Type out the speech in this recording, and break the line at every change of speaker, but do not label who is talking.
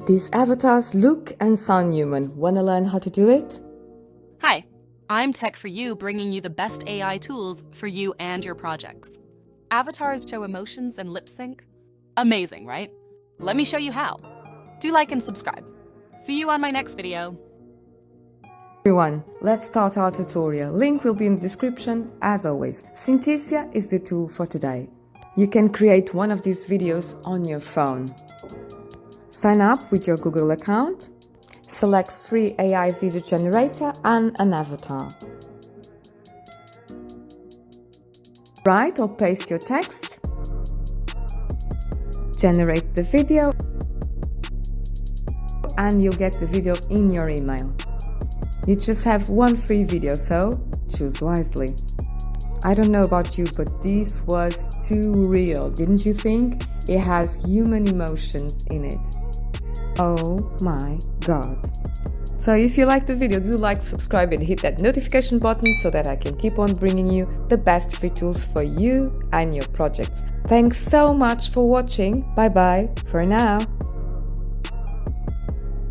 These avatars look and sound human. Wanna learn how to do it?
Hi, I'm Tech4You, bringing you the best AI tools for you and your projects. Avatars show emotions and lip sync. Amazing, right? Let me show you how. Do like and subscribe. See you on my next video.
Everyone, let's start our tutorial. Link will be in the description as always. Synthesia is the tool for today. You can create one of these videos on your phone. Sign up with your Google account. Select free AI video generator and an avatar. Write or paste your text. Generate the video and you'll get the video in your email. You just have one free video, so choose wisely. I don't know about you, but this was too real, didn't you think? It has human emotions in it. Oh my god. So if you like the video, do like, subscribe and hit that notification button so that I can keep on bringing you the best free tools for you and your projects. Thanks so much for watching. Bye bye for now.